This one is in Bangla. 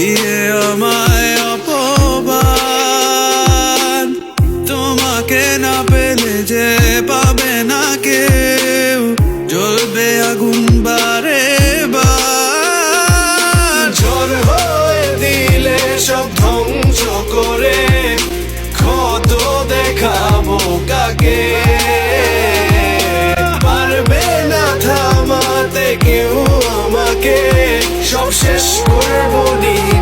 দিয়ে আমায় অপমান। তোমাকে না পেলে যে পাবে না কেউ, জ্বলবে আগুন বারে বার। ঝড় হয়ে দিলে সব ধ্বংস করে ক্ষত দেখাবো কাকে? পারবে না থামাতে কেউ আমাকে, সব শেষ করবো নিয়ে